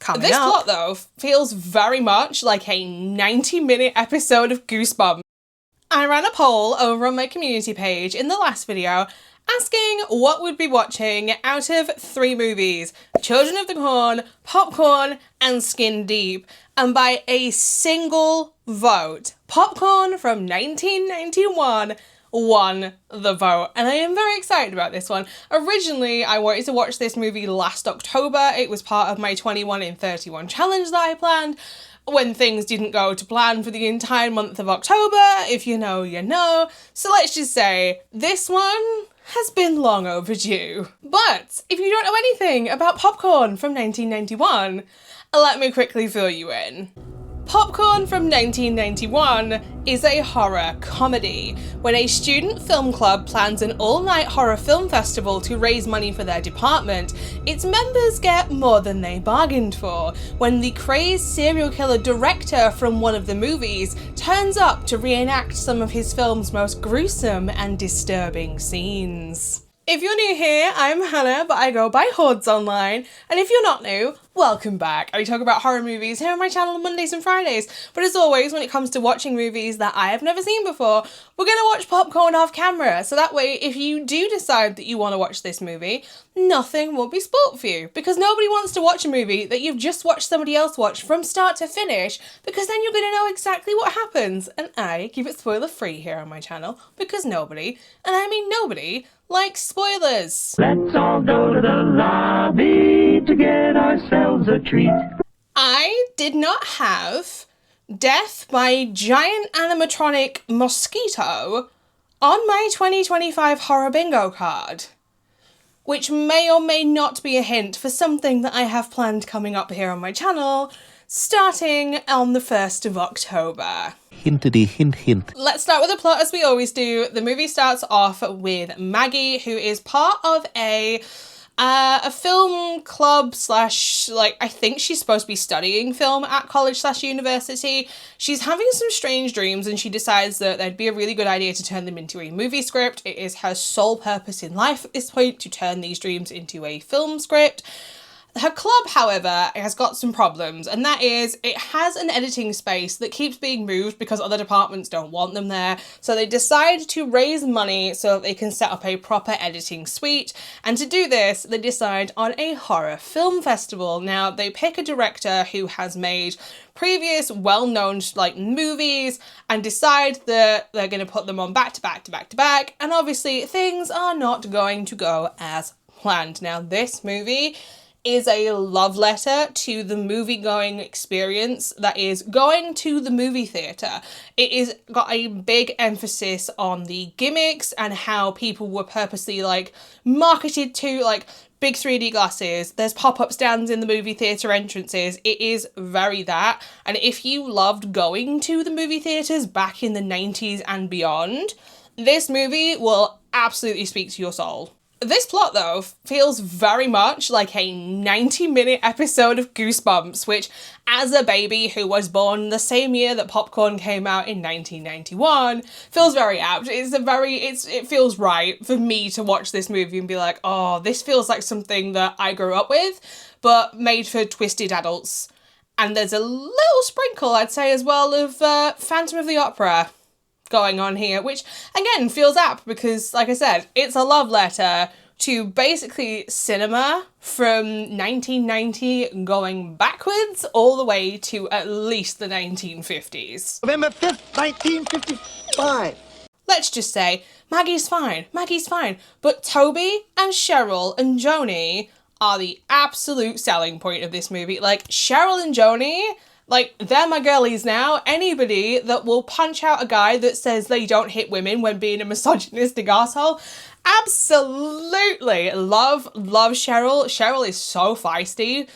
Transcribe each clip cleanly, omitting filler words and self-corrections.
Coming This up. plot, though, feels very much like a 90-minute episode of Goosebumps. I ran a poll over on my community page in the last video asking what we'd be watching out of 3 movies: Children of the Corn, Popcorn, and Skin Deep. And by a single vote, Popcorn from 1991 won the vote, and I am very excited about this one. Originally, I wanted to watch this movie last October. It was part of my 21 in 31 challenge that I planned. When things didn't go to plan for the entire month of October, if you know, you know. So let's just say, this one has been long overdue. But if you don't know anything about Popcorn from 1991, let me quickly fill you in. Popcorn from 1991 is a horror comedy when a student film club plans an all-night horror film festival to raise money for their department. Its members get more than they bargained for when the crazed serial killer director from one of the movies turns up to reenact some of his film's most gruesome and disturbing scenes. If you're new here, I'm Hannah, but I go by Hordes online, and if you're not new, welcome back. I talk about horror movies here on my channel on Mondays and Fridays, but as always, when it comes to watching movies that I have never seen before, we're gonna watch Popcorn off camera, so that way, if you do decide that you want to watch this movie, nothing will be spoilt for you, because nobody wants to watch a movie that you've just watched somebody else watch from start to finish, because then you're gonna know exactly what happens, and I keep it spoiler free here on my channel, because nobody, and I mean nobody, likes spoilers. Let's all go to the lobby to get ourselves a treat. I did not have Death by Giant Animatronic Mosquito on my 2025 horror bingo card, which may or may not be a hint for something that I have planned coming up here on my channel starting on the 1st of October. Hintity hint hint. Let's start with the plot as we always do. The movie starts off with Maggie, who is part of a film club slash, like, I think she's supposed to be studying film at college slash university. She's having some strange dreams and she decides that that'd be a really good idea to turn them into a movie script. It is her sole purpose in life at this point to turn these dreams into a film script. Her club, however, has got some problems, and that is it has an editing space that keeps being moved because other departments don't want them there. So they decide to raise money so that they can set up a proper editing suite. And to do this, they decide on a horror film festival. Now, they pick a director who has made previous well-known movies and decide that they're going to put them on back to back to back to back. And obviously, things are not going to go as planned. Now, this movie is a love letter to the movie-going experience that is going to the movie theatre. It is got a big emphasis on the gimmicks and how people were purposely marketed to, big 3D glasses. There's pop-up stands in the movie theatre entrances. It is very that. And if you loved going to the movie theatres back in the 90s and beyond, this movie will absolutely speak to your soul. This plot, though, feels very much like a 90-minute episode of Goosebumps, which, as a baby who was born the same year that Popcorn came out in 1991, feels very apt. It feels right for me to watch this movie and be like, oh, this feels like something that I grew up with, but made for twisted adults. And there's a little sprinkle, I'd say, as well, of Phantom of the Opera going on here, which again feels apt because, like I said, it's a love letter to basically cinema from 1990 going backwards all the way to at least the 1950s. November 5th, 1955. Let's just say Maggie's fine, but Toby and Cheryl and Joni are the absolute selling point of this movie. Cheryl and Joni, they're my girlies now. Anybody that will punch out a guy that says they don't hit women when being a misogynistic asshole, absolutely love Cheryl. Cheryl is so feisty.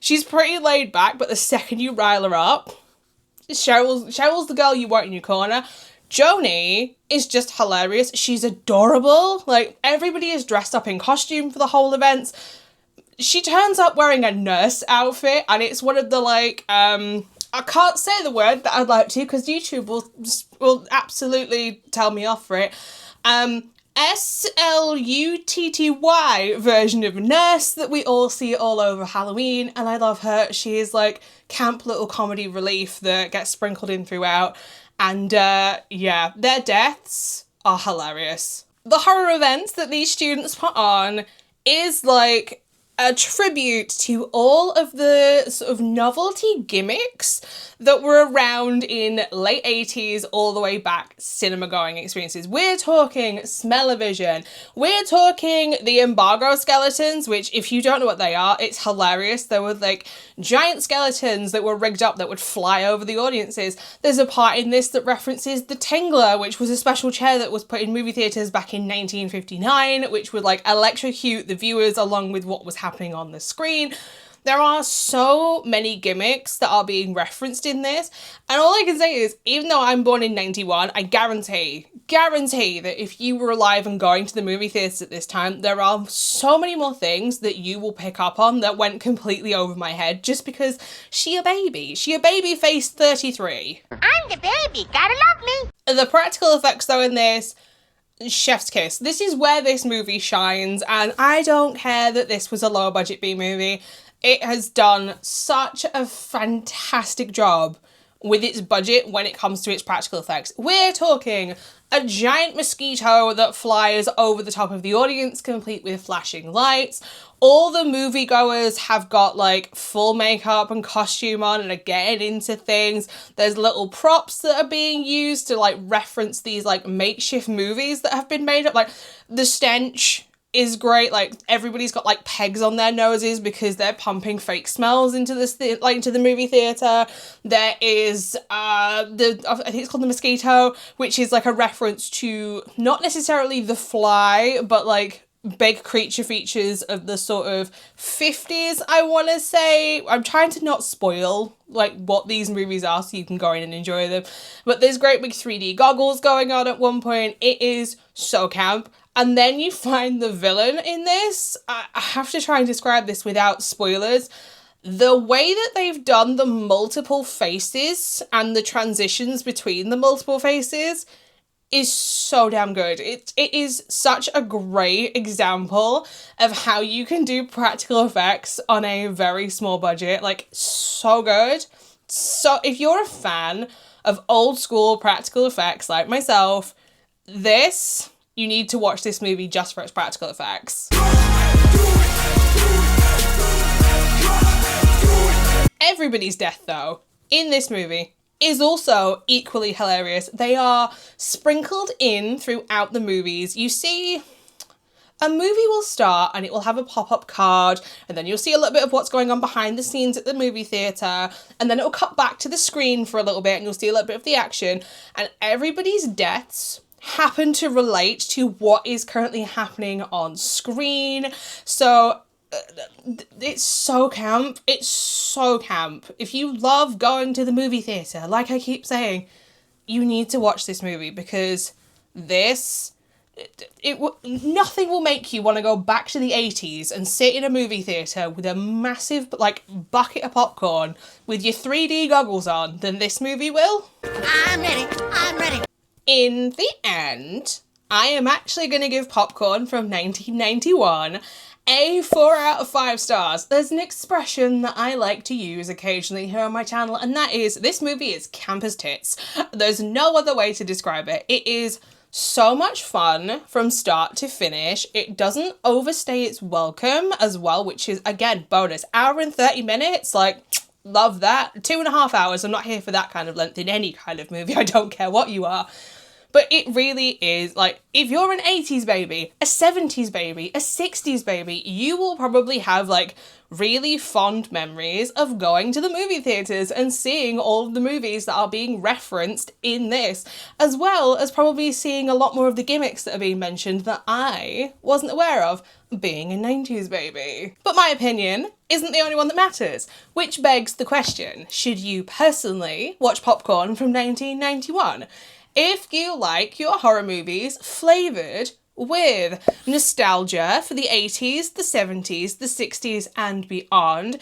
She's pretty laid back, but the second you rile her up, Cheryl's the girl you want in your corner. Joni is just hilarious. She's adorable. Everybody is dressed up in costume for the whole event. She turns up wearing a nurse outfit, and it's one of the, I can't say the word that I'd like to, because YouTube will absolutely tell me off for it. SLUTTY version of nurse that we all see all over Halloween, and I love her. She is like camp little comedy relief that gets sprinkled in throughout, and yeah, their deaths are hilarious. The horror events that these students put on is like a tribute to all of the sort of novelty gimmicks that were around in late 80s all the way back cinema going experiences. We're talking smell-o-vision. We're talking the embargo skeletons, which if you don't know what they are, it's hilarious. There were like giant skeletons that were rigged up that would fly over the audiences. There's a part in this that references the Tingler, which was a special chair that was put in movie theatres back in 1959, which would like electrocute the viewers along with what was happening on the screen. There are so many gimmicks that are being referenced in this, and all I can say is, even though I'm born in 91, I guarantee that if you were alive and going to the movie theatres at this time, there are so many more things that you will pick up on that went completely over my head just because she a baby faced 33. I'm the baby, gotta love me. The practical effects though in this, chef's kiss. This is where this movie shines, and I don't care that this was a low budget B movie. It has done such a fantastic job with its budget when it comes to its practical effects. We're talking a giant mosquito that flies over the top of the audience, complete with flashing lights. All the moviegoers have got like full makeup and costume on and are getting into things. There's little props that are being used to like reference these like makeshift movies that have been made up. Like the stench is great. Like everybody's got like pegs on their noses because they're pumping fake smells into this into the movie theater. There is I think it's called the mosquito, which is like a reference to not necessarily The Fly, but like big creature features of the sort of 50s, I want to say. I'm trying to not spoil like what these movies are so you can go in and enjoy them. But there's great big 3D goggles going on at one point. It is so camp. And then you find the villain in this. I have to try and describe this without spoilers. The way that they've done the multiple faces and the transitions between the multiple faces is so damn good. It is such a great example of how you can do practical effects on a very small budget. Like, so good. So if you're a fan of old school practical effects like myself, you need to watch this movie just for its practical effects. Everybody's death, though, in this movie is also equally hilarious. They are sprinkled in throughout the movies. You see, a movie will start and it will have a pop-up card, and then you'll see a little bit of what's going on behind the scenes at the movie theatre, and then it'll cut back to the screen for a little bit and you'll see a little bit of the action, and everybody's deaths happen to relate to what is currently happening on screen. So it's so camp. It's so camp. If you love going to the movie theatre, like I keep saying, you need to watch this movie because nothing will make you want to go back to the 80s and sit in a movie theatre with a massive like bucket of popcorn with your 3D goggles on than this movie will. I'm ready. In the end, I am actually going to give Popcorn from 1991 a 4 out of 5 stars. There's an expression that I like to use occasionally here on my channel, and that is, this movie is camp as tits. There's no other way to describe it. It is so much fun from start to finish. It doesn't overstay its welcome as well, which is, again, bonus. Hour and 30 minutes, like, love that. 2.5 hours, I'm not here for that kind of length in any kind of movie. I don't care what you are. But it really is, like, if you're an 80s baby, a 70s baby, a 60s baby, you will probably have, like, really fond memories of going to the movie theatres and seeing all of the movies that are being referenced in this, as well as probably seeing a lot more of the gimmicks that are being mentioned that I wasn't aware of, being a 90s baby. But my opinion isn't the only one that matters, which begs the question, should you personally watch Popcorn from 1991? If you like your horror movies flavoured with nostalgia for the 80s, the 70s, the 60s and beyond,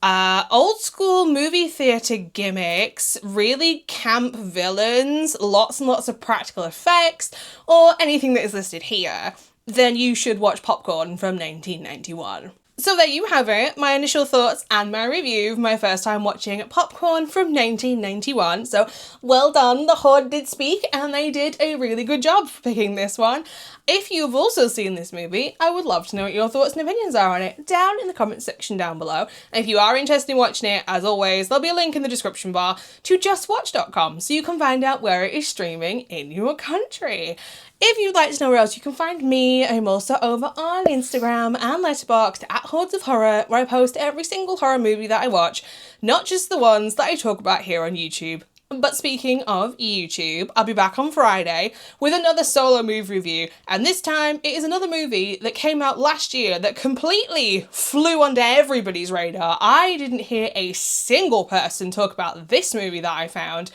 Old school movie theatre gimmicks, really camp villains, lots and lots of practical effects, or anything that is listed here, then you should watch Popcorn from 1991. So there you have it, my initial thoughts and my review of my first time watching Popcorn from 1991. So well done, the Horde did speak and they did a really good job for picking this one. If you've also seen this movie, I would love to know what your thoughts and opinions are on it down in the comments section down below. And if you are interested in watching it, as always, there'll be a link in the description bar to justwatch.com so you can find out where it is streaming in your country. If you'd like to know where else you can find me, I'm also over on Instagram and Letterboxd at HordesOfHorror, where I post every single horror movie that I watch, not just the ones that I talk about here on YouTube. But speaking of YouTube, I'll be back on Friday with another solo movie review, and this time it is another movie that came out last year that completely flew under everybody's radar. I didn't hear a single person talk about this movie that I found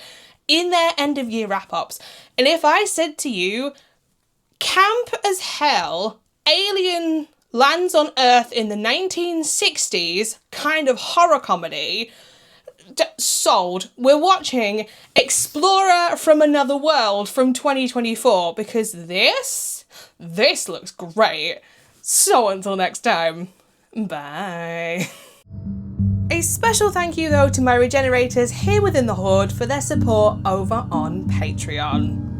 in their end of year wrap-ups. And if I said to you, camp as hell, alien lands on Earth in the 1960s, kind of horror comedy, sold. We're watching Explorer from Another World from 2024 because this looks great. So until next time, bye. A special thank you though to my regenerators here within the Horde for their support over on Patreon.